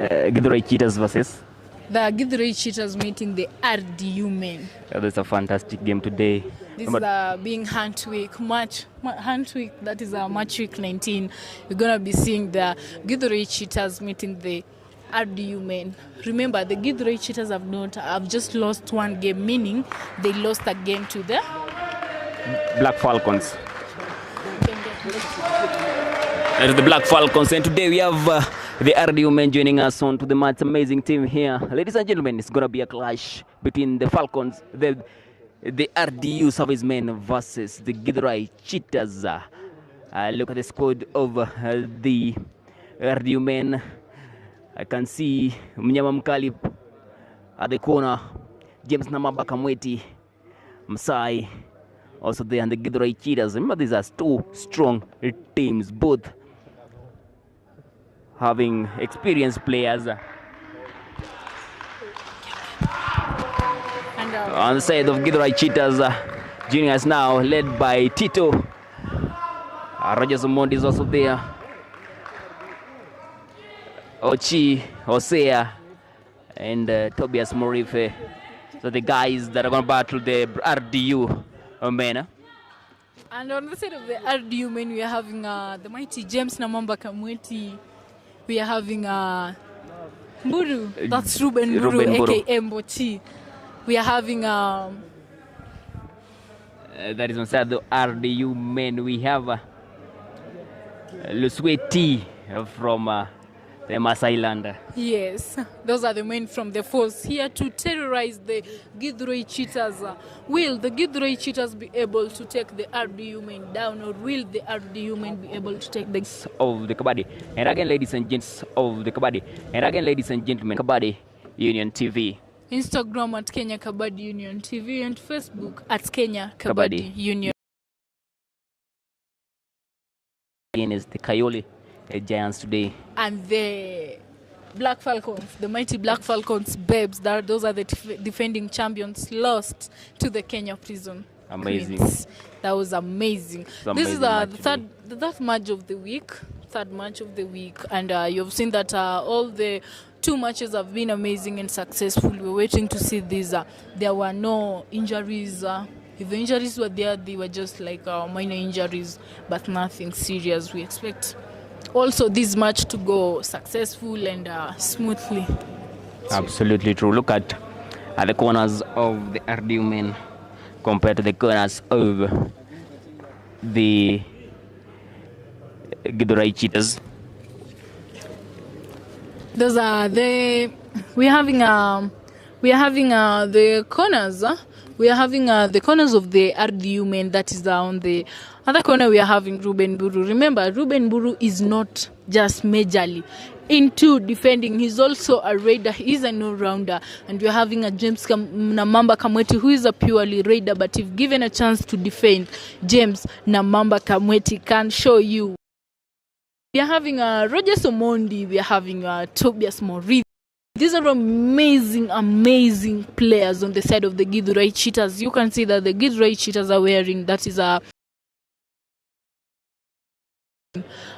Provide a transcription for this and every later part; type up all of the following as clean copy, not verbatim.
Githurai Cheetahs versus The Githurai Cheetahs meeting the RDU men. that's a fantastic game today. This is being Hunt Week, that is March week 19. We're going to be seeing the Githurai Cheetahs meeting the RDU men. Remember, the Githurai Cheetahs have just lost one game, meaning they lost a game to the Black Falcons. That is the Black Falcons, and today we have the RDU men joining us on to the match. Amazing team here, ladies and gentlemen. It's gonna be a clash between the Falcons, the RDU servicemen versus the Githurai Cheetahs. Look at the squad of the RDU men. I can see Mnyama Mkali at the corner, James Namaba Kamweti, Masai also there, and the Githurai Cheetahs. Remember, these are two strong teams, both having experienced players. And on the side of Githurai Cheetahs, joining us now, led by Tito. Rogers Omondi is also there. Ochi, Hosea, and Tobias Morife. So the guys that are going to battle the RDU men. And on the side of the RDU men, we are having the mighty James Namamba Kamweti. We are having Mburu, that's Ruben Mburu, aka Mbochi. We are having that is on side of the RDU men. We have Lusweti from the Masai land. Yes, those are the men from the force here to terrorize the Githurai Cheetahs. Will the Githurai Cheetahs be able to take the RDU men down, or will the RDU men be able to take the of the Kabaddi? And again, ladies and gents of the Kabaddi. And again, ladies and gentlemen, Kabaddi Union TV. Instagram at Kenya Kabaddi Union TV and Facebook at Kenya Kabaddi Union. Again is the Kayole Giants today. And the Black Falcons, the mighty Black Falcons babes, those are the defending champions, lost to the Kenya Prison Amazing. Queens. That was amazing. This is the third match of the week. And you've seen that all the two matches have been amazing and successful. We're waiting to see these. There were no injuries. If the injuries were there, they were just like minor injuries, but nothing serious. We expect also this match to go successful and smoothly. Absolutely true. Look at the corners of the RDU men compared to the corners of the Githurai Cheetahs. Those are the we are having the corners. We are having the corners of the RDU men. That is on the other corner. We are having Ruben Buru. Remember, Ruben Buru is not just majorly into defending. He's also a raider. He's an all-rounder. And we are having a James Namamba Kamweti, who is a purely raider. But if given a chance to defend, James Namamba Kamweti can show you. We are having Rogers Omondi. We are having Tobias Morithi. These are amazing players on the side of the Githurai Cheetahs. You can see that the Githurai Cheetahs are wearing, that is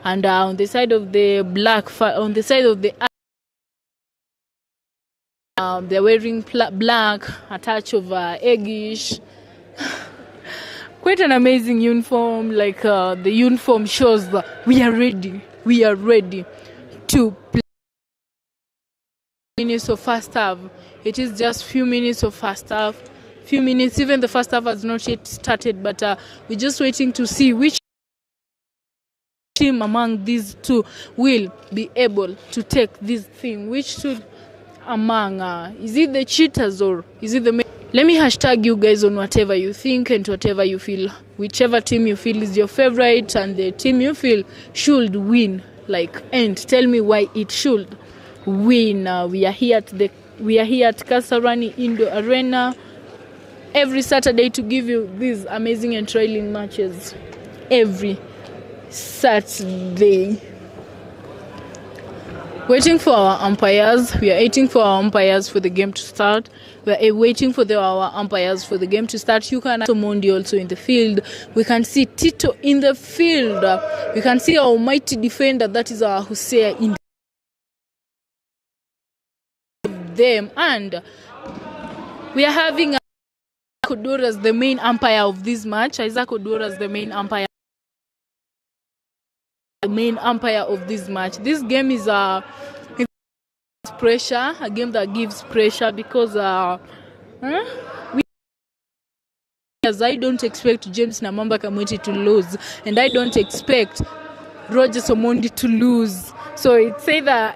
and on the side of the they're wearing black, a touch of eggish. Quite an amazing uniform. Like the uniform shows that we are ready to play. Minutes of first half. It is just few minutes of first half. Few minutes. Even the first half has not yet started, but we're just waiting to see which team among these two will be able to take this thing. Which two among is it the Cheetahs or is it the? Let me hashtag you guys on whatever you think and whatever you feel. Whichever team you feel is your favorite and the team you feel should win. And tell me why it should win. We are here at Kasarani Indo Arena every Saturday to give you these amazing and thrilling matches every Saturday. Waiting for our umpires. We are waiting for our umpires for the game to start. We are waiting for our umpires for the game to start. You can see Mondi also in the field. We can see Tito in the field. We can see our mighty defender, that is our Hosea in them. And we are having Isaac Odoro as the main umpire of this match. Isaac Odoro as the main umpire. Of this match. This game is pressure, a game that gives pressure because as I don't expect James Namamba Kamweti to lose, and I don't expect Rogers Omondi to lose. So it's either,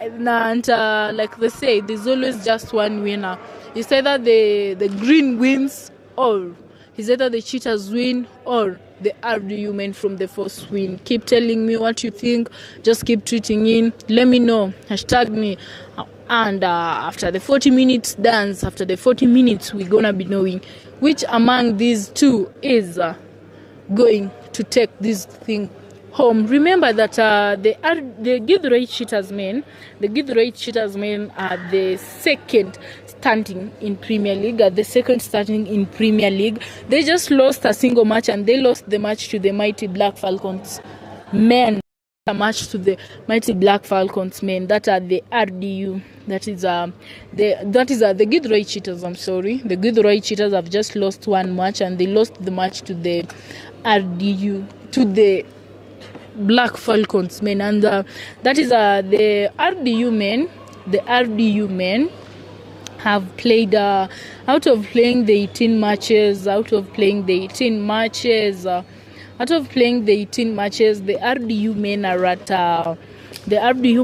like they say, there's always just one winner. It's either the green wins, or it's either the Cheetahs win, or the RDU men from the first win. Keep telling me what you think. Just keep tweeting in. Let me know. Hashtag me. And after the 40 minutes dance, after the 40 minutes, we're going to be knowing which among these two is going to take this thing home. Remember that the Githurai Cheetahs men, are the second standing in Premier League. They just lost a single match, and they lost the match to the mighty Black Falcons men. A match to the mighty Black Falcons men that are the RDU. That is the Githurai Cheetahs. I'm sorry, the Githurai Cheetahs have just lost one match, and they lost the match to the RDU, to the Black Falcons men, and that is the RDU men. The RDU men have played out of playing the 18 matches. The RDU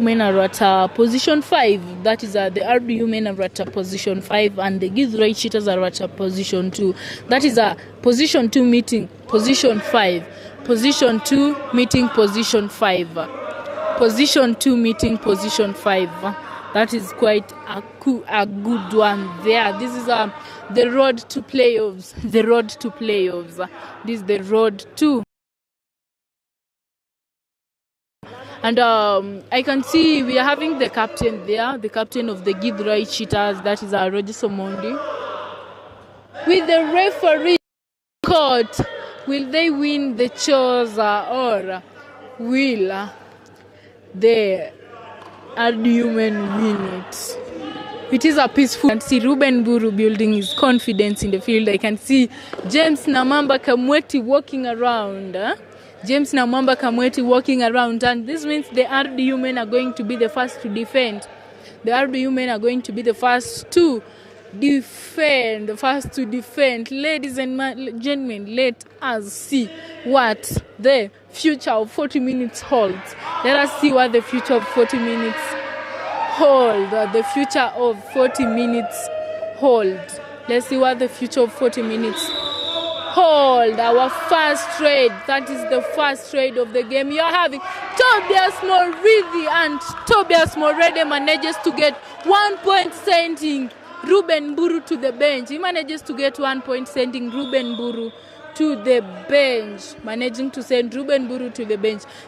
men are at position 5. That is the RDU men are at position 5, and the Githurai Cheetahs are at position 2. That is a position 2 meeting position 5. Position 2 meeting position 5. Position 2 meeting position 5. That is quite a good one there. This is the road to playoffs. This is the road to. And I can see we are having the captain there, the captain of the Githurai Cheetahs, that is Rogers Omondi. With the referee court, will they win the chores, or will the RDU men win it? It is a peaceful. I can see Ruben Buru building his confidence in the field. I can see James Namamba Kamweti walking around. And this means the RDU men are going to be the first to defend. Ladies and gentlemen, let us see what the future of 40 minutes holds. Let us see what the future of 40 minutes holds. Let's see what the future of 40 minutes hold. Our first trade, that is the first trade of the game. You're having Tobias Moridi, and Tobias Moridi manages to get 1 point, sending Ruben Buru to the bench. He manages to get 1 point, sending Ruben Buru to the bench.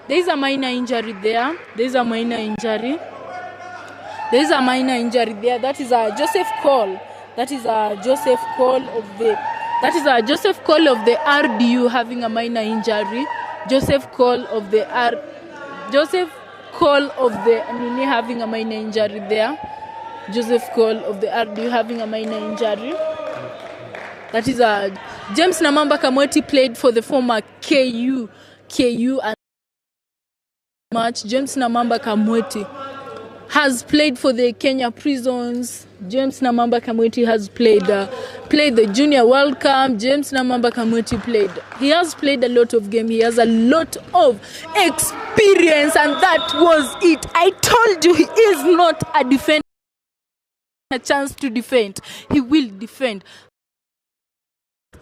There is a minor injury there. That is a Joseph Cole. That is a Joseph Cole of the RDU having a minor injury. Joseph Cole of the Nini having a minor injury there. Joseph Cole of the RDU having a minor injury. That is a James Namamba Kamweti played for the former KU and match. James Namamba Kamweti has played for the Kenya Prisons. James Namamba Kamweti has played the Junior World Cup. James Namamba Kamweti he has played a lot of games. He has a lot of experience, and that was it. I told you, he is not a defender. A chance to defend. He will defend.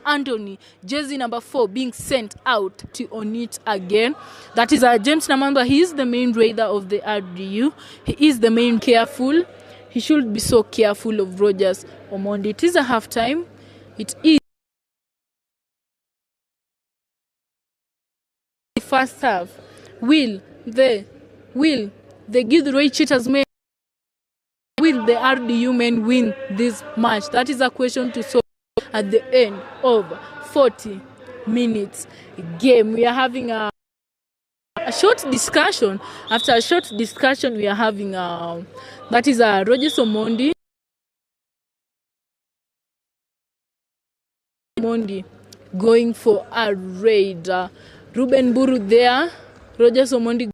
Anthony, jersey number 4, being sent out to on it again. That is James Namamba. He is the main raider of the RDU. He is the main careful. He should be so careful of Rogers Omondi. It is a half time. It is the first half. Will the Githurai Cheetahs men, will the RDU men win this match? That is a question to solve at the end of 40 minutes game. We are having a short discussion. After a short discussion, we are having that is Rogers Omondi. Omondi going for a raid. Ruben Buru there. Rogers Omondi.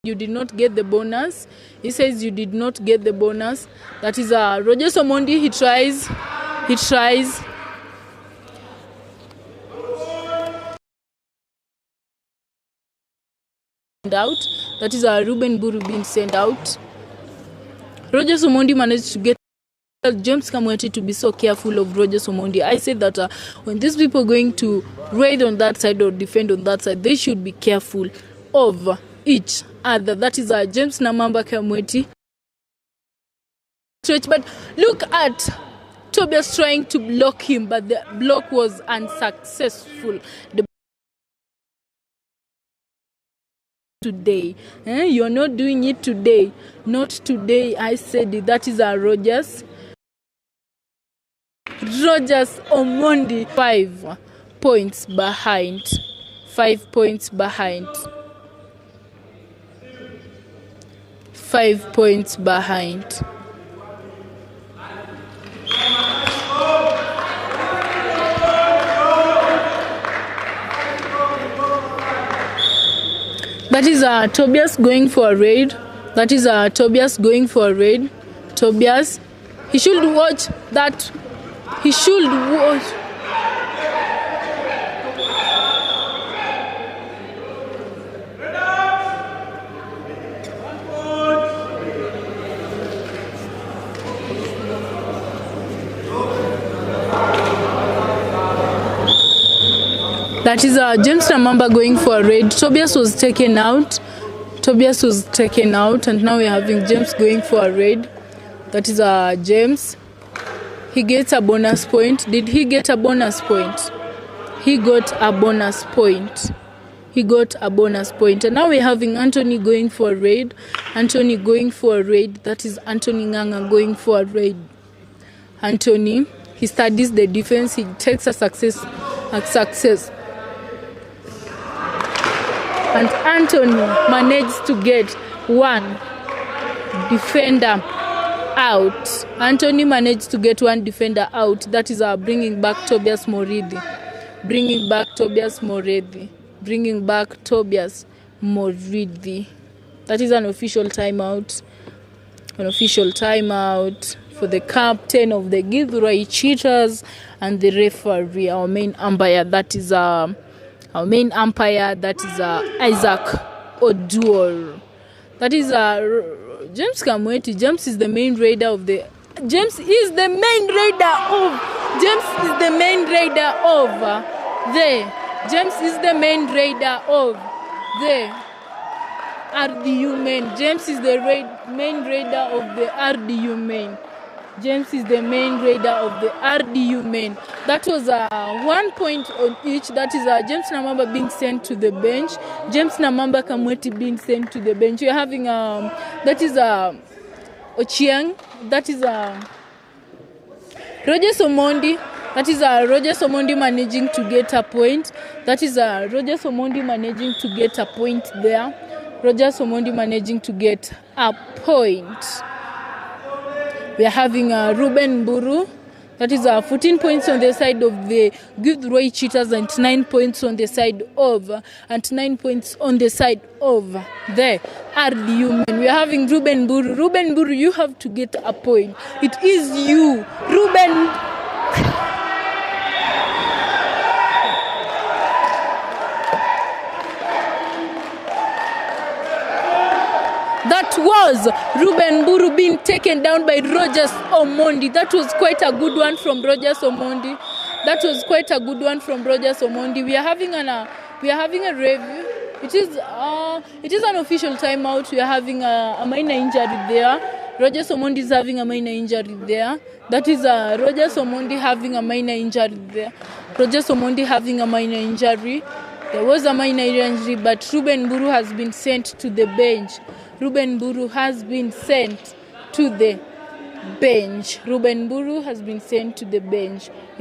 You did not get the bonus. He says you did not get the bonus. That is Rogers Omondi. He tries. Out. That is Ruben Buru being sent out. Rogers Omondi managed to get James Kamweti to be so careful of Rogers Omondi. I said that when these people are going to raid on that side or defend on that side, they should be careful of each other. That is James Namamba Kamweti. But look at Tobias trying to block him, but the block was unsuccessful. Today, you're not doing it today. Not today. I said it. That is Rogers Omondi 5 points behind. 5 points behind. 5 points behind. That is Tobias going for a raid. That is Tobias going for a raid. Tobias, he should watch that. He should watch. That is James Namamba going for a raid. Tobias was taken out. And now we're having James going for a raid. That is James. He gets a bonus point. Did he get a bonus point? He got a bonus point. And now we're having Anthony going for a raid. That is Anthony Nganga going for a raid. Anthony, he studies the defense. He takes a success. And Anthony managed to get one defender out. That is bringing back Tobias Moridi. That is an official timeout. For the captain of the Githurai Cheetahs and the referee, our main umpire. That is Isaac Oduor. That is James Kamweti. James is the main raider of the RDU men. James is the main raider of the RDU men. That was 1 point on each. That is James Namamba being sent to the bench. James Namamba Kamweti being sent to the bench. You're having that is Ochieng. That is Rogers Omondi. That is Rogers Omondi managing to get a point. There. Rogers Omondi managing to get a point. We are having Ruben Buru. That is 14 points on the side of the Githurai Cheetahs and 9 points on the side of the RDU men. We are having Ruben Buru. Ruben Buru, you have to get a point. It is you, Ruben. That was Ruben Buru being taken down by Rogers Omondi. That was quite a good one from Rogers Omondi. We are having a review. It is an official timeout. We are having a minor injury there. Rogers Omondi is having a minor injury there. That is Rogers Omondi having a minor injury there. There was a minor injury, but Ruben Buru has been sent to the bench. It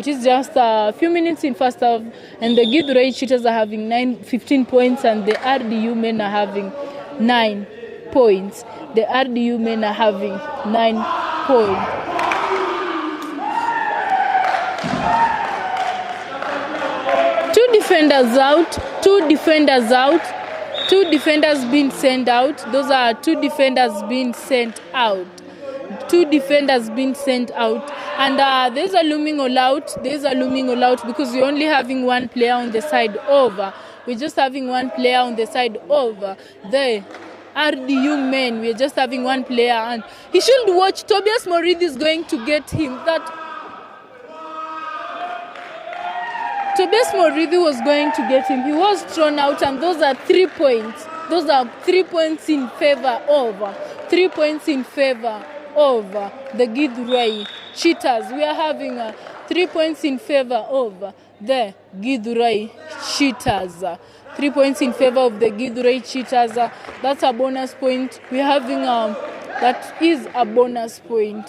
is just a few minutes in first half, and the Githurai Cheetahs are having 15 points, and the RDU men are having 9 points. defenders out, two defenders out, two defenders being sent out. Those are two defenders being sent out. Two defenders being sent out, and there's a looming all out. There's a looming all out because we're only having one player on the side over. We're just having one player on the side over. The RDU men, we're just having one player, and he should watch. Tobias Moridi is going to get him. That Tobias Moridi was going to get him. He was thrown out, and those are 3 points. Those are 3 points in favor over. 3 points in favor over the Githurai Cheetahs. We are having 3 points in favor of the Githurai Cheetahs. 3 points in favor of the Githurai Cheetahs. That's a bonus point. We are having that is a bonus point.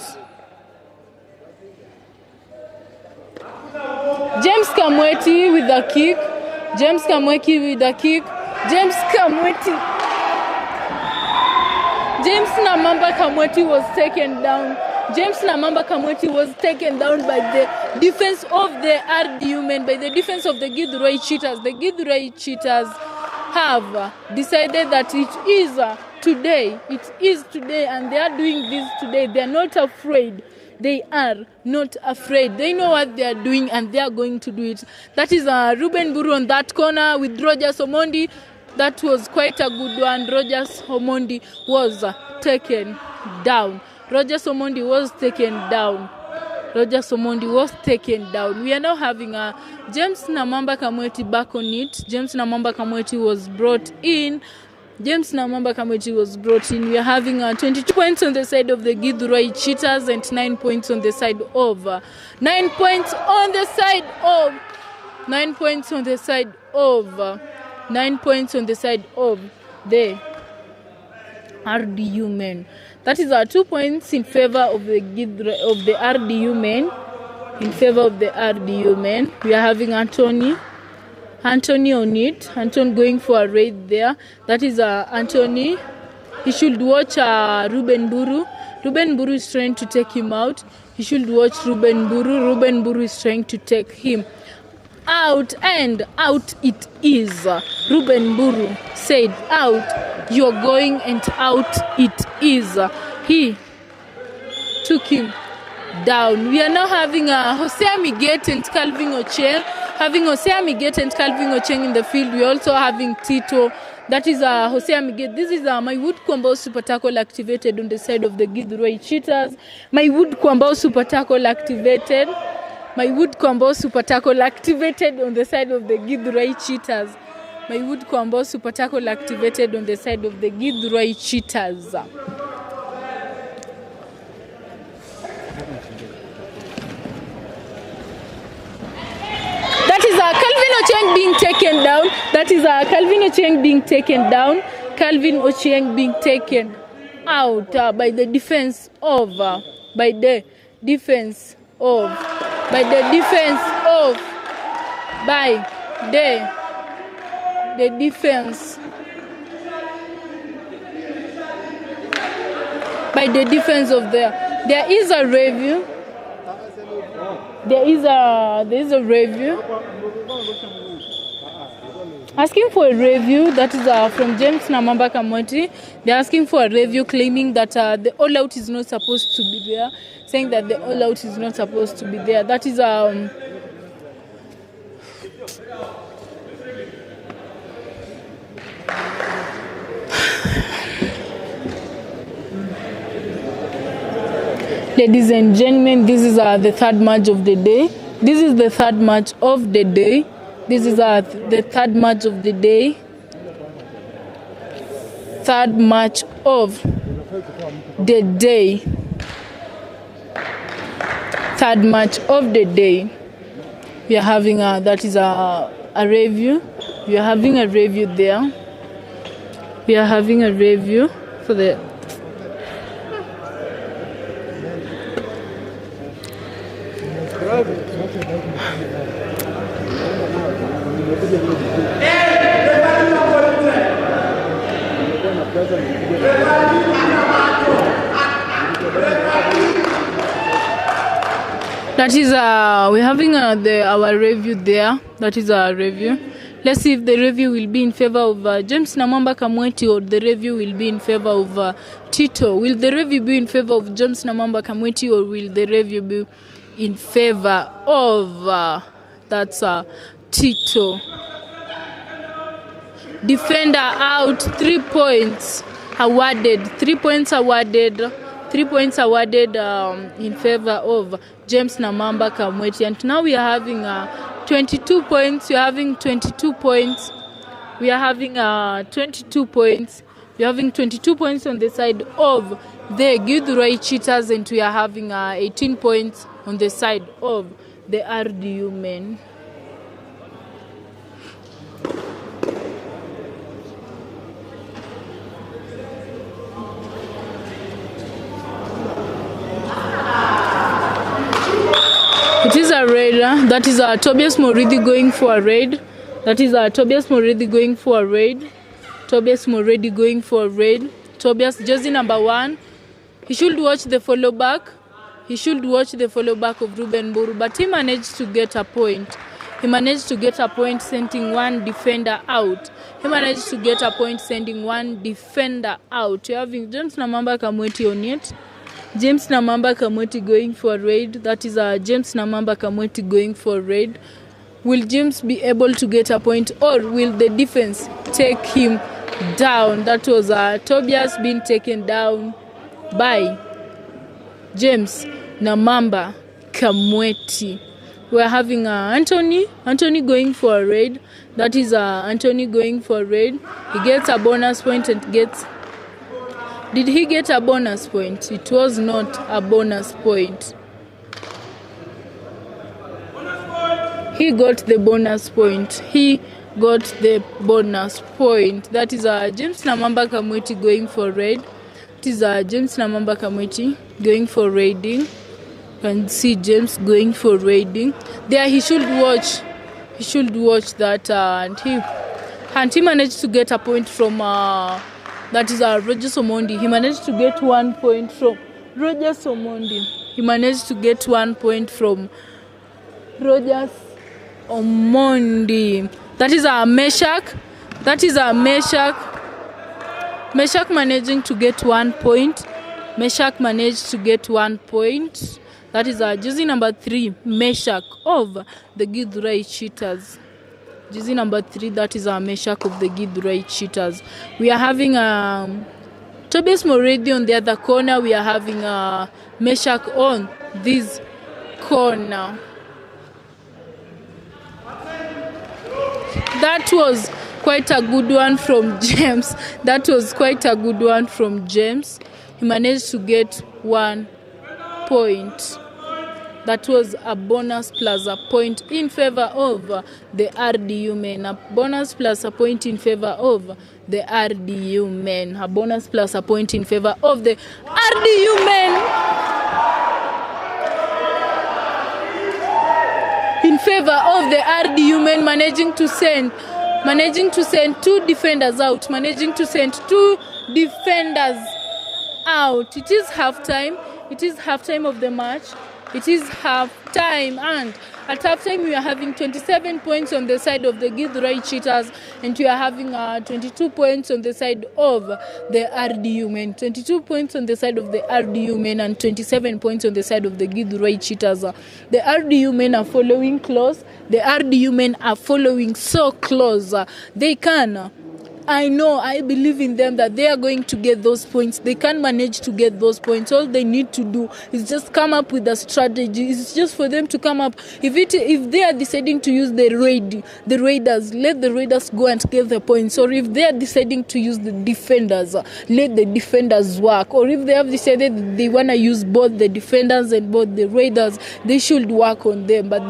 James Kamweti with a kick. James Kamweti with a kick. James Kamweti. James Namamba Kamweti was taken down. James Namamba Kamweti was taken down by the defense of the RDU men, by the defense of the Githurai Cheetahs. The Githurai Cheetahs have decided that it is today. It is today, and they are doing this today. They are not afraid. They are not afraid. They know what they are doing, and they are going to do it. That is Ruben Buru on that corner with Rogers Omondi. That was quite a good one. Rogers Omondi was taken down. Rogers Omondi was taken down. Rogers Omondi was taken down. We are now having James Namamba Kamweti back on it. James Namamba Kamweti was brought in. James Namamba Kamweti was brought in. We are having 22 points on the side of the Githurai Cheetahs and 9 points on the side of 9 points on the side of 9 points on the side of 9 points on the side of the RDU men. That is 2 points in favor of the RDU men. In favor of the RDU men, we are having Anthony on it. Anton going for a raid there. That is Anthony. He should watch Ruben Buru. Ruben Buru is trying to take him out. He should watch Ruben Buru. Ruben Buru is trying to take him out, and out it is. Ruben Buru said out. You're going, and out it is. He took him down. We are now having Hosea Miget and Calvin Ocheng. Having Hosea Miget and Calvin Ocheng in the field. We are also having Tito. That is Hosea Miget. This is my wood Kwambao super tackle activated on the side of the Githurai Cheetahs. My wood Kwambao super tackle activated. My wood Kwambao super tackle activated on the side of the Githurai Cheetahs. My wood Kwambao super tackle activated on the side of the Githurai Cheetahs. That is Calvin Ocheng being taken down. That is Calvin Ocheng being taken down. Calvin Ocheng being taken out by the defense of by the defense of by the defense of by the defense by the defense of there is a review. There is a review. Asking for a review. That is from James Namamba Kamweti. They're asking for a review, claiming that the all-out is not supposed to be there. Saying that the all-out is not supposed to be there. That is ladies and gentlemen, this is the third match of the day. This is the third match of the day. This is the third match of the day. Third match of the day. Third match of the day. We are having that is a review. We are having a review there. We are having a review for the that is we're having our review there. That is our review. Let's see if the review will be in favor of James Namamba Kamweti, or the review will be in favor of Tito. Will the review be in favor of James Namamba Kamweti, or will the review be in favor of Tito? Defender out, 3 points awarded. 3 points awarded. 3 points awarded in favor of James Namamba Kamweti. And now we are having 22 points. We are having 22 points. We are having 22 points. We are having 22 points on the side of the Githurai Cheetahs, and we are having 18 points on the side of the RDU men. It is a raider. That is Tobias Moridi going for a raid. That is Tobias Moridi going for a raid. Tobias Moridi going for a raid. Tobias, jersey number 1. He should watch the follow back. He should watch the follow back of Ruben Buru, but he managed to get a point. He managed to get a point, sending one defender out. He managed to get a point, sending one defender out. You're having James Namamba Kamweti on it. James Namamba Kamweti going for a raid. That is James Namamba Kamweti going for a raid. Will James be able to get a point, or will the defense take him down? That was Tobias being taken down by James Namamba Kamweti. We are having Anthony going for a raid. That is Anthony going for a raid. He gets a bonus point and gets... Did he get a bonus point? It was not a bonus point. He got the bonus point. He got the bonus point. That is James Namamba Kamweti going for raid. It is James Namamba Kamweti going for raiding. You can see James going for raiding. There he should watch. He should watch that, and he managed to get a point from that is Rogers Omondi. He managed to get 1 point from Rogers Omondi. He managed to get 1 point from Rogers Omondi. That is our Meshach. That is our Meshach. Meshach managing to get 1 point. Meshach managed to get 1 point. That is our jersey number 3, Meshach of the Githurai Cheetahs. Jersey number 3, that is our Meshach of the Githurai Cheetahs. We are having Tobias Moredi on the other corner. We are having Meshach on this corner. That was quite a good one from James. That was quite a good one from James. He managed to get 1 point. That was a bonus plus a point in favor of the RDU men. A bonus plus a point in favor of the RDU men. A bonus plus a point in favor of the RDU men. In favor of the RDU men, managing to send 2 defenders out. Managing to send 2 defenders out. It is halftime. It is halftime of the match. It is half time, and at half time we are having 27 points on the side of the Githurai Cheetahs, and we are having 22 points on the side of the RDU men. 22 points on the side of the RDU men and 27 points on the side of the Githurai Cheetahs. The RDU men are following close. The RDU men are following so close. They can. I believe in them that they are going to get those points. They can manage to get those points. All they need to do is just come up with a strategy. It's just for them to come up. If they are deciding to use the raiders, let the raiders go and get the points. Or if they are deciding to use the defenders, let the defenders work. Or if they have decided that they want to use both the defenders and both the raiders, they should work on them. But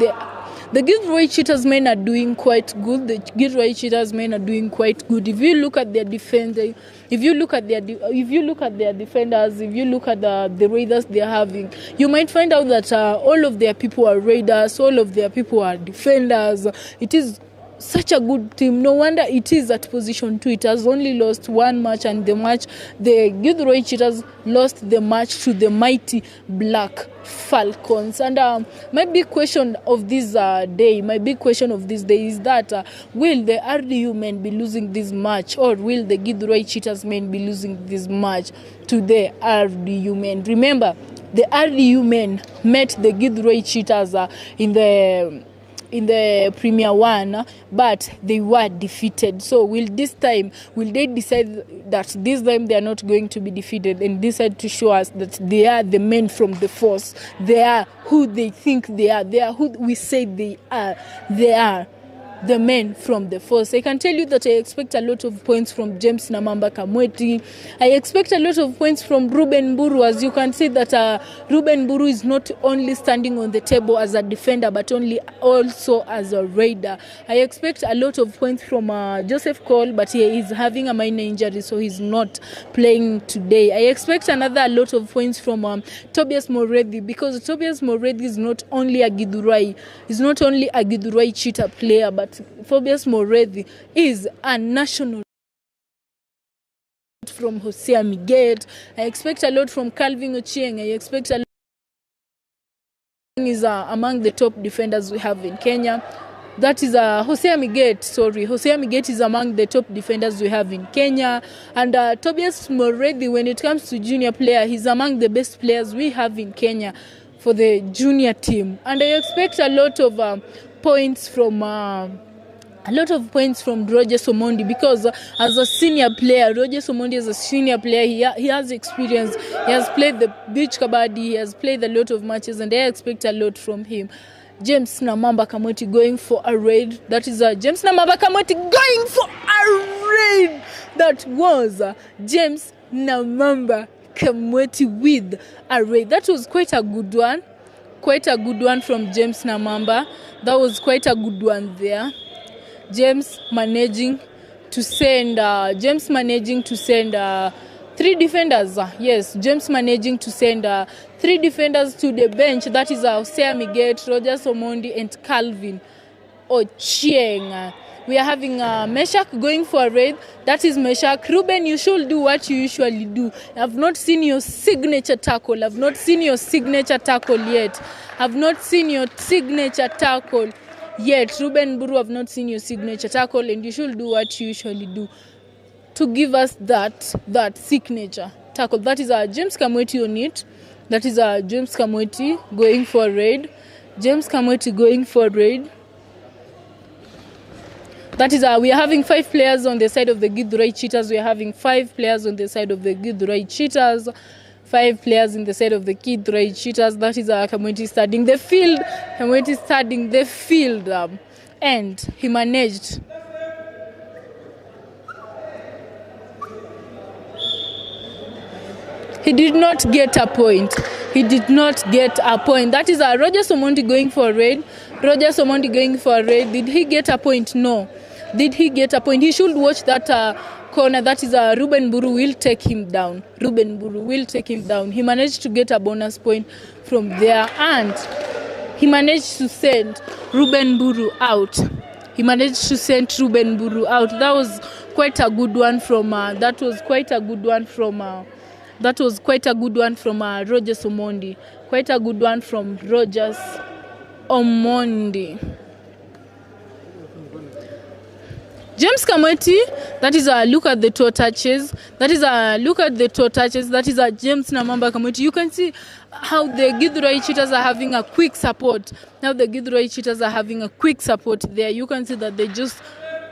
the Githurai Cheetahs men are doing quite good. The Githurai Cheetahs men are doing quite good. If you look at their defenders, if you look at their defenders, if you look at the raiders they are having, you might find out that all of their people are raiders, all of their people are defenders. It is such a good team. No wonder it is at position 2. It has only lost one match, and the Githurai Cheetahs lost the match to the mighty Black Falcons. And my big question of this day is that will the RDU men be losing this match, or will the Githurai Cheetahs men be losing this match to the RDU men? Remember, the RDU men met the Githurai Cheetahs in the Premier 1, but they were defeated. So will they decide that this time they are not going to be defeated and decide to show us that they are the men from the force? They are who they think they are. They are who we say they are. They are the men from the force. I can tell you that I expect a lot of points from James Namamba Kamweti. I expect a lot of points from Ruben Buru. As you can see that Ruben Buru is not only standing on the table as a defender, but also as a raider. I expect a lot of points from Joseph Cole, but he is having a minor injury, so he's not playing today. I expect another lot of points from Tobias Moredi, because Tobias Moredi is not only a Githurai Cheetah player, but Tobias Moredi is a national from Hosea Miget. I expect a lot from Calvin Ochieng. I expect a lot is among the top defenders we have in Kenya. That is Hosea Miget is among the top defenders we have in Kenya. And Tobias Moredi, when it comes to junior player, he's among the best players we have in Kenya for the junior team. And I expect a lot of points from Roger Somondi, because as a senior player, he has experience. He has played the beach kabaddi, he has played a lot of matches, and I expect a lot from him. James Namamba Kamweti going for a raid. That is James Namamba Kamweti going for a raid. That was James Namamba Kamweti with a raid. That was quite a good one. Quite a good one from James Namamba. That was quite a good one there. James managing to send three defenders. Yes, James managing to send three defenders to the bench. That is Hosea Miget, Roger Somondi, and Calvin Ochieng. We are having Meshak going for a raid. That is Meshak. Ruben, you should do what you usually do. I've not seen your signature tackle yet. I've not seen your signature tackle yet. Ruben Buru, I've not seen your signature tackle, and you should do what you usually do to give us that signature tackle. That is James Kamweti on it. That is James Kamweti going for a raid. That is we are having 5 players on the side of the Githurai Cheetahs. We are having 5 players on the side of the Githurai Cheetahs. 5 players in the side of the Githurai Cheetahs. That is Kamweti studying the field. And he managed. He did not get a point. That is Roger Somondi going for a raid. Did he get a point? No. Did he get a point? He should watch that corner. That is Ruben Buru will take him down. He managed to get a bonus point from there, and he managed to send Ruben Buru out. That was quite a good one from Roger Somondi. Quite a good one from Rogers Omondi. James Kamweti, that is look at the toe touches. That is James Namamba Kamweti. You can see how the Githurai Cheetahs are having a quick support. There. You can see that they just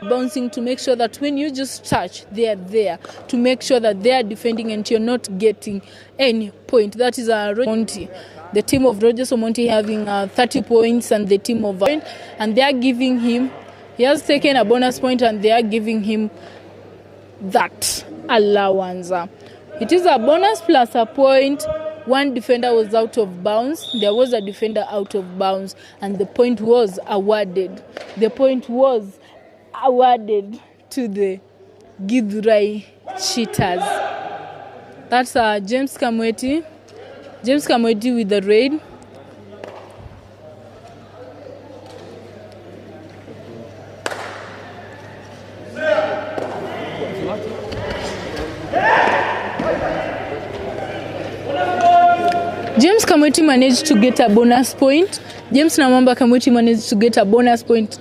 bouncing to make sure that when you just touch, they are there to make sure that they are defending and you're not getting any point. That is Monty. The team of Roger Somonti having 30 points, and the team of and they are giving him. He has taken a bonus point, and they are giving him that allowance. It is a bonus plus a point. One defender was out of bounds. There was a defender out of bounds, and the point was awarded. To the Githurai Cheetahs. That's James Kamweti. With the raid. James Kamweti managed to get a bonus point. James Namamba Kamweti managed to get a bonus point.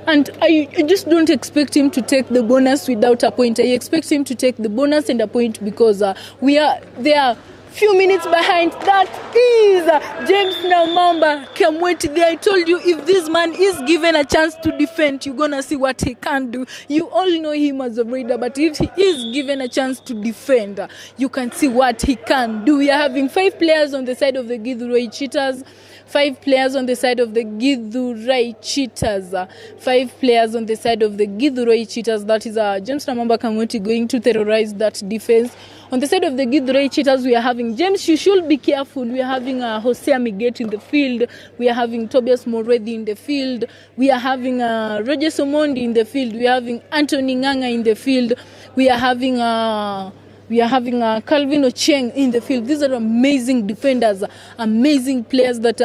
And I just don't expect him to take the bonus without a point. I expect him to take the bonus and a point because they are few minutes behind. That is James Namamba Kamweti. I told you, if this man is given a chance to defend, you're gonna see what he can do. You all know him as a raider, but if he is given a chance to defend, you can see what he can do. We are having 5 players on the side of the Githurai Cheetahs. 5 players on the side of the Githurai Cheetahs. 5 players on the side of the Githurai Cheetahs. That is James Namamba Kamweti going to terrorize that defense. On the side of the Githurai Cheetahs, we are having James. You should be careful. We are having Hosea Miget in the field. We are having Tobias Moredi in the field. We are having Roger Somondi in the field. We are having Anthony Nganga in the field. We are having Calvin Ocheng in the field. These are amazing defenders, amazing players that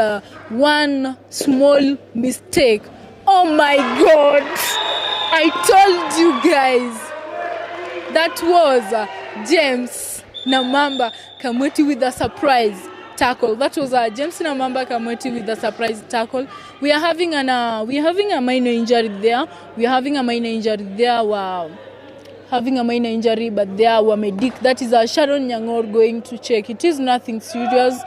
one small mistake. Oh my God! I told you guys. That was James Namamba Kamweti with a surprise tackle. That was James Namamba Kamweti with a surprise tackle. We are having a minor injury there. Wow. Having a minor injury, but there were medic. That is Sharon Nyangor going to check. It is nothing serious.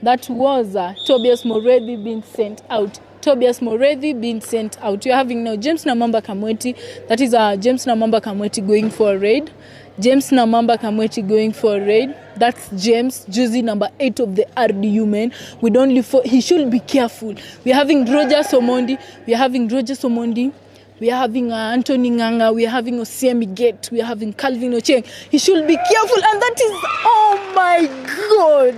That was Tobias Moredi being sent out. You're having now James Namamba Kamweti. That is James Namamba Kamweti going for a raid. That's James, jersey number 8 of the RDU men. He should be careful. We're having Roger Somondi. We are having Anthony Nganga. We are having Hosea Miget. We are having Calvin Ocheng. He should be careful. And that is, oh my God.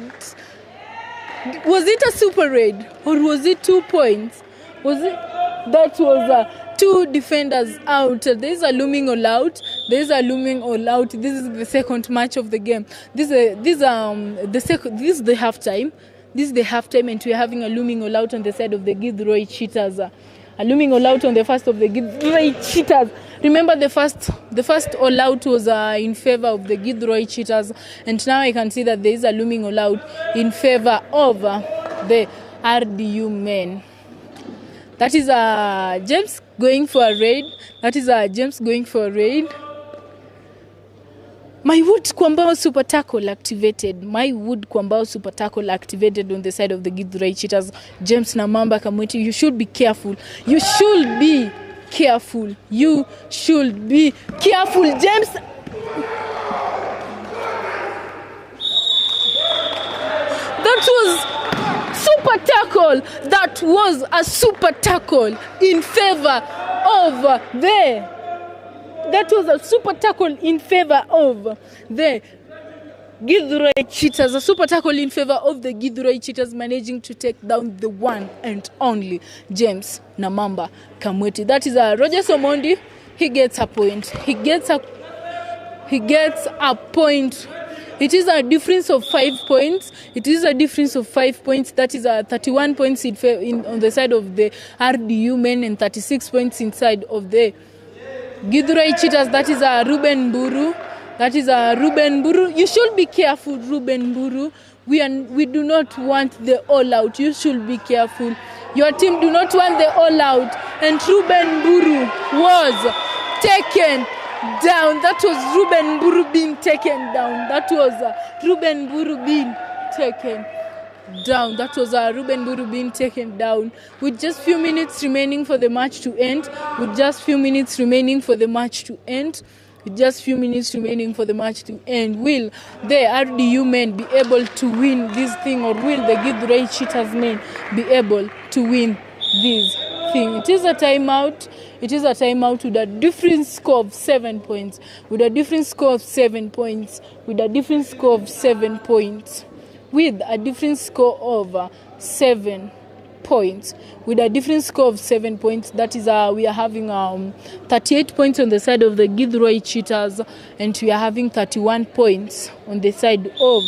Was it a super raid? Or was it 2 points? That was 2 defenders out. There's a looming all out. This is the second match of the game. This is the halftime. And we are having a looming all out on the side of the Githurai Cheetahs. A looming all out on the first of the Githurai Cheetahs. Remember the first all out was in favor of the Githurai Cheetahs, and now I can see that there is a looming all out in favor of the RDU men. That is James going for a raid. My Wood Kwambao super tackle activated. On the side of the Githurai Cheetahs. James Namamba Kamweti, you should be careful. James. That was a super tackle in favor of the. That was a super tackle in favor of the Githurai Cheetahs. A super tackle in favor of the Githurai Cheetahs, managing to take down the one and only James Namamba Kamweti. That is Roger Somondi. He gets a point. It is a difference of 5 points. That is 31 points on the side of the RDU men and 36 points inside of the Githurai Cheetahs. That is Ruben Buru. You should be careful, Ruben Buru. We do not want the all out. You should be careful. Your team do not want the all out. And Ruben Buru was taken down. That was Ruben Buru being taken down. With just few minutes remaining for the match to end. Will the RDU men be able to win this thing, or will the Githurai Cheetahs men be able to win this thing? It is a timeout with a different score of 7 points. With a different score of 7 points. That is we are having 38 points on the side of the Githurai Cheetahs, and we are having 31 points on the side of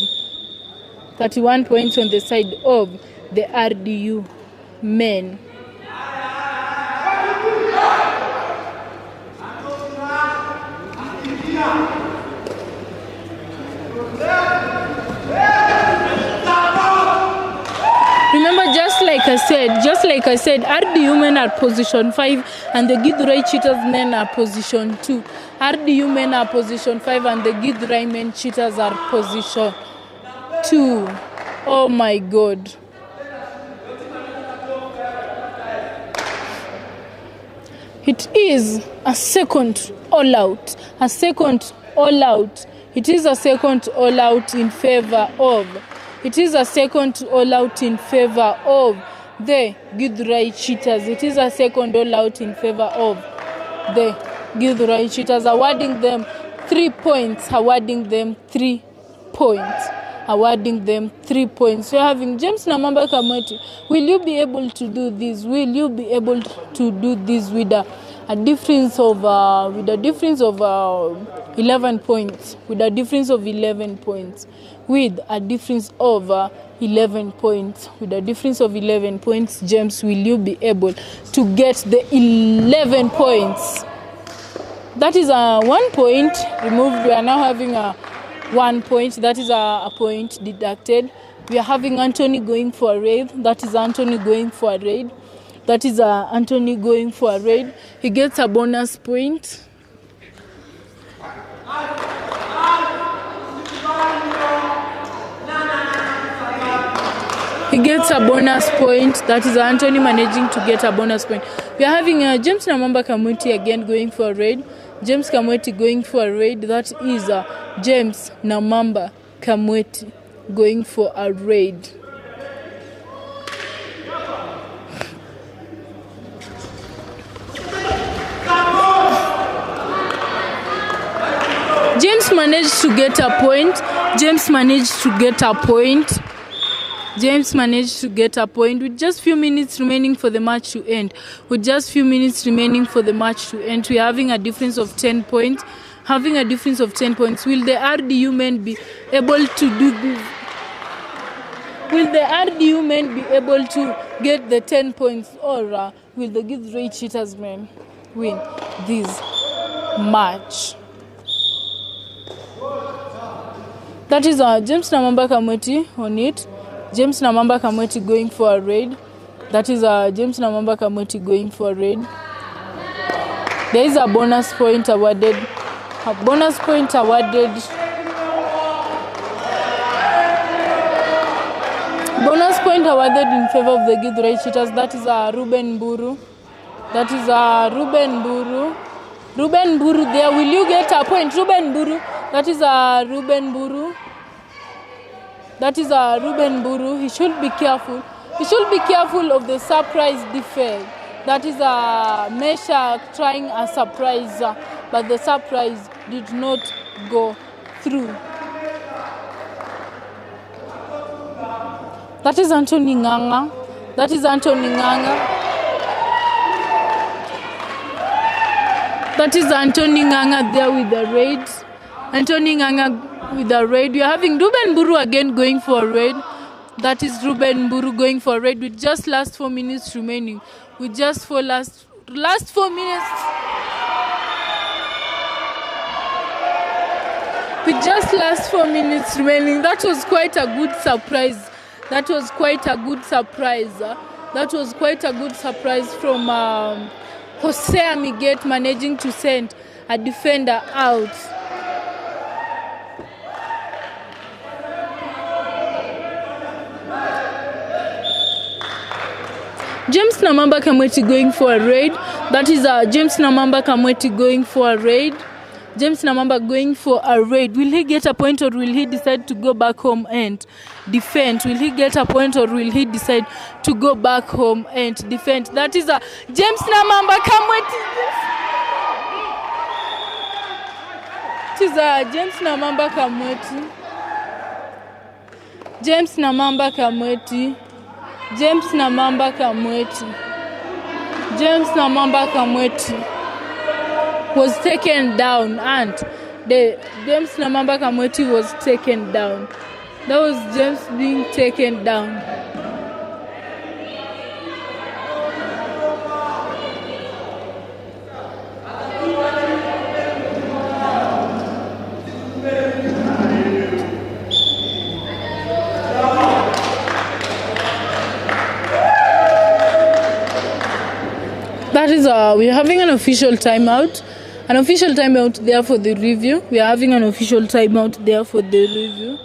the RDU men. Remember, just like I said, RDU men are position 5 and the Githurai Cheetahs men are position 2. RDU men are position 5 and the Githurai men Cheetahs are position 2. Oh my God. It is a second all out. It is a second all out in favor of. It is a second all out in favor of the Githurai Cheetahs. It is a second all out in favor of the Githurai Cheetahs, awarding them 3 points. Awarding them 3 points. We're having James Namamba Kamoti. Will you be able to do this? Will you be able to do this with a difference of 11 points? With a difference of 11 points. With a difference of 11 points. With a difference of 11 points, James, will you be able to get the 11 points? That is a 1 point removed. We are now having a 1 point. That is a point deducted. We are having Anthony going for a raid. That is Anthony going for a raid. He gets a bonus point. That is Anthony managing to get a bonus point. We are having James Namamba Kamweti again going for a raid. James Kamweti going for a raid. That is James Namamba Kamweti going for a raid. James managed to get a point. With just few minutes remaining for the match to end. We are having a difference of 10 points. Will the RDU men be able to do this? Will the RDU men be able to get the 10 points, or will the Githurai Cheetahs men win this match? That is James Namamba Kamweti on it. James Namamba Kamweti going for a raid. There is a bonus point awarded. Bonus point awarded in favor of the Githurai Cheetahs. That is Ruben Buru. Ruben Buru there. Will you get a point? Ruben Buru. That is Ruben Buru. He should be careful. Of the surprise defense. That is Mesha trying a surprise, but the surprise did not go through. That is Anthony Nganga. There with the raid. We are having Ruben Buru again going for a raid. That is Ruben Buru going for a raid with just last 4 minutes remaining. Last 4 minutes. With just last 4 minutes remaining. That was quite a good surprise. From Jose Amiget managing to send a defender out. James Namamba Kamweti going for a raid. That is James Namamba Kamweti going for a raid. Will he get a point, or will he decide to go back home and defend? That is James Namamba Kamweti. James Namamba Kamweti was taken down, and James Namamba Kamweti was taken down. That was James being taken down. is we're having an official timeout. An official timeout there for the review. We are having an official timeout there for the review.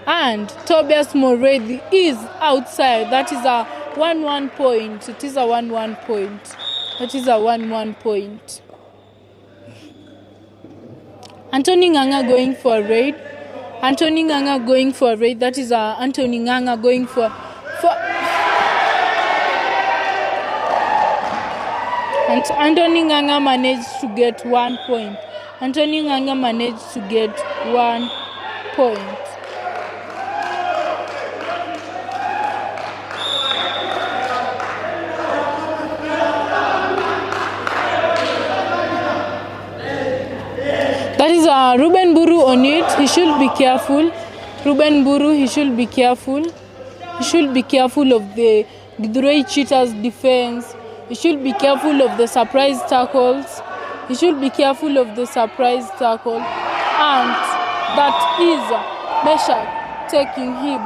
And Tobias Moredi is outside. That is a 1-1 point. It is a 1-1 point. That is a 1-1 point. Anthony Nganga going for a raid. Anthony Nganga going for a raid. That is Anthony Nganga going for and Anthony Nganga managed to get 1 point. Anthony Nganga managed to get 1 point. That is Ruben Buru on it. He should be careful. Ruben Buru, he should be careful. He should be careful of the Githurai Cheetahs defense. He should be careful of the surprise tackles. He should be careful of the surprise tackle. And that is Meshach taking him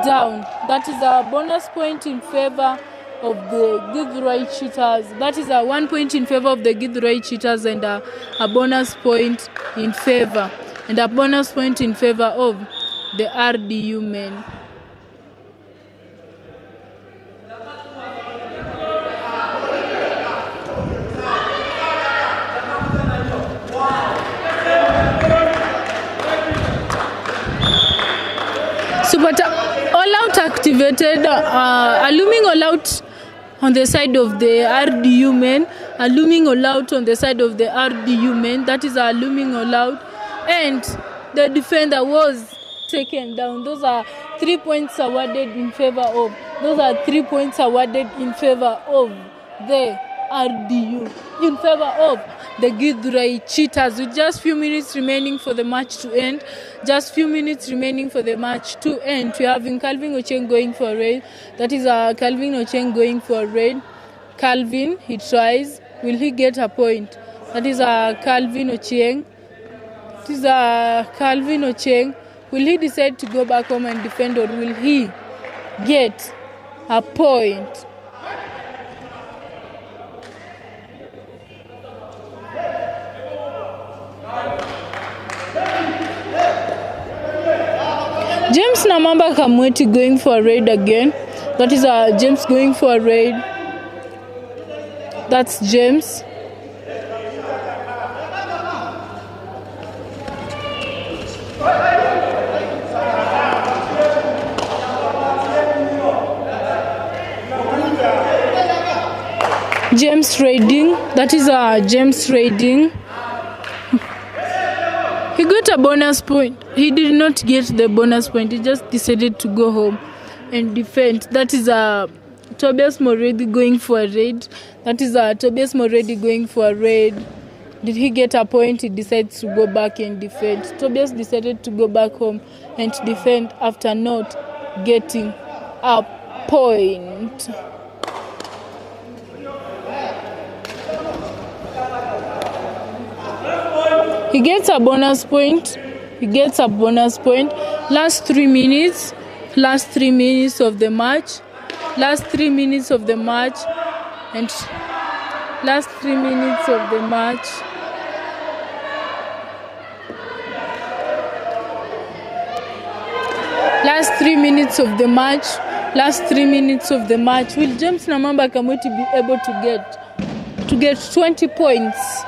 down. That is a bonus point in favor of the Githurai Cheetahs. That is a 1 point in favor of the Githurai Cheetahs and a bonus point in favor. And a bonus point in favor of the RDU men. But all out activated, a looming all out on the side of the RDU men, a looming all out on the side of the RDU men. That is a looming all out, and the defender was taken down. Those are 3 points awarded in favor of. Those are 3 points awarded in favor of the RDU, in favor of the Githurai Cheetahs. With just few minutes remaining for the match to end, just few minutes remaining for the match to end, we're having Calvin Ocheng going for a raid. That is Calvin Ocheng going for a raid. Calvin, he tries. Will he get a point? That is Calvin Ocheng. It is Calvin Ocheng. Will he decide to go back home and defend, or will he get a point? James Namamba Kamweti going for a raid again. That is James going for a raid. That's James. James raiding. That is James raiding. He got a bonus point. He did not get the bonus point. He just decided to go home and defend. That is Tobias Moredi going for a raid. That is Tobias Moredi going for a raid. Did he get a point? He decides to go back and defend. Tobias decided to go back home and defend after not getting a point. He gets a bonus point. He gets a bonus point. Last 3 minutes. Last 3 minutes of the match. Last 3 minutes of the match. And last 3 minutes of the match. Last 3 minutes of the match. Last 3 minutes of the match. Will James Namamba Kamweti be able to get 20 points?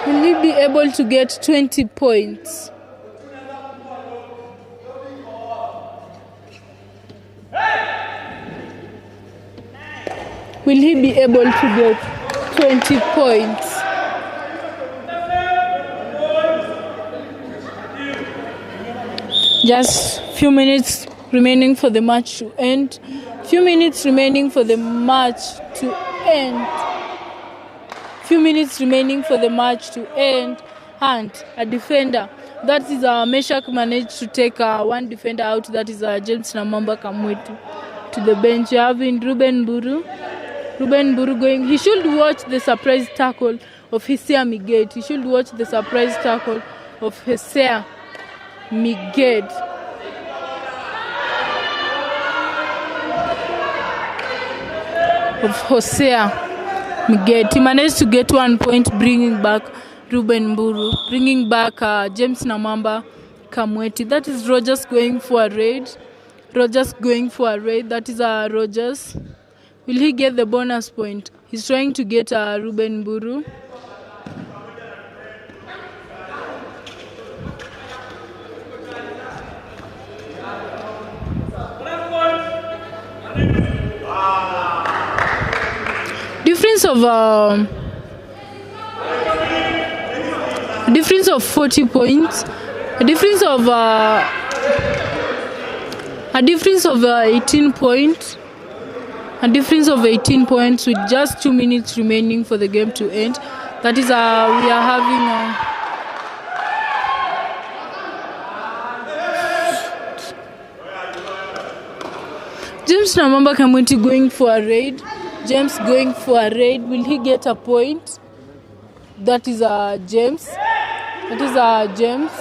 Will he be able to get 20 points? Will he be able to get 20 points? Just few minutes remaining for the match to end. Few minutes remaining for the match to end. Few minutes remaining for the match to end, and a defender. That is Meshach managed to take one defender out. That is James Namamba Kamweti to the bench. You have in Ruben Buru. Ruben Buru going. He should watch the surprise tackle of Hosea Miged. He should watch the surprise tackle of Hosea Miged. Of Hosea Mget. He managed to get 1 point, bringing back Ruben Mburu, bringing back James Namamba Kamweti. That is Rogers going for a raid. Rogers going for a raid. That is Rogers. Will he get the bonus point? He's trying to get Ruben Mburu. Difference of 40 points, a difference of 18 points, a difference of 18 points with just 2 minutes remaining for the game to end. That is we are having James Namamba Kamweti going for a raid. James going for a raid. Will he get a point? That is James. That is James.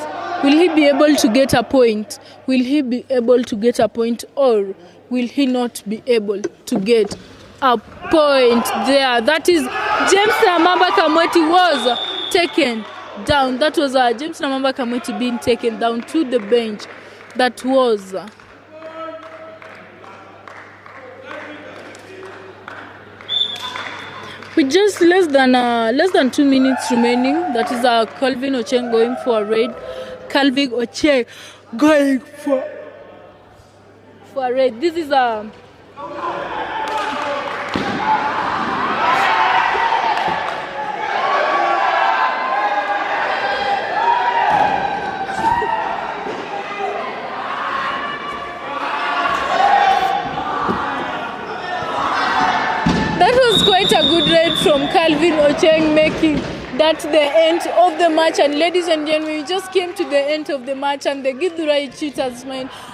Will he be able to get a point? Will he be able to get a point, or will he not be able to get a point there? That is James Namamba Kamweti was taken down. That was James Namamba Kamweti being taken down to the bench. That was with just less than 2 minutes remaining. That is Calvin Ocheng going for a raid. Calvin Ocheng going for a raid. This is quite a good raid from Calvin Ocheng, making that the end of the match. And ladies and gentlemen, we just came to the end of the match, and the Githurai Cheetahs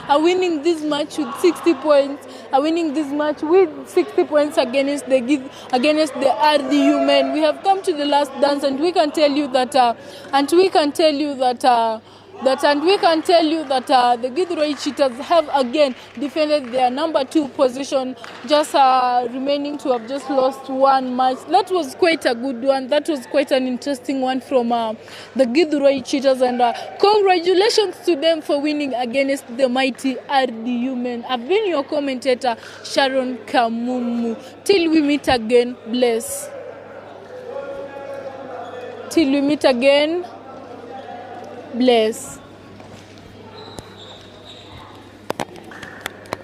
are winning this match with 60 points. Are winning this match with 60 points against the RDU men. We have come to the last dance, and we can tell you that the Githurai Cheetahs have again defended their number 2 position, just remaining to have just lost one match. That was quite a good one. That was quite an interesting one from the Githurai Cheetahs, and congratulations to them for winning against the mighty RDU men. I've been your commentator, Sharon Kamumu. Till we meet again, bless. Till we meet again, bless.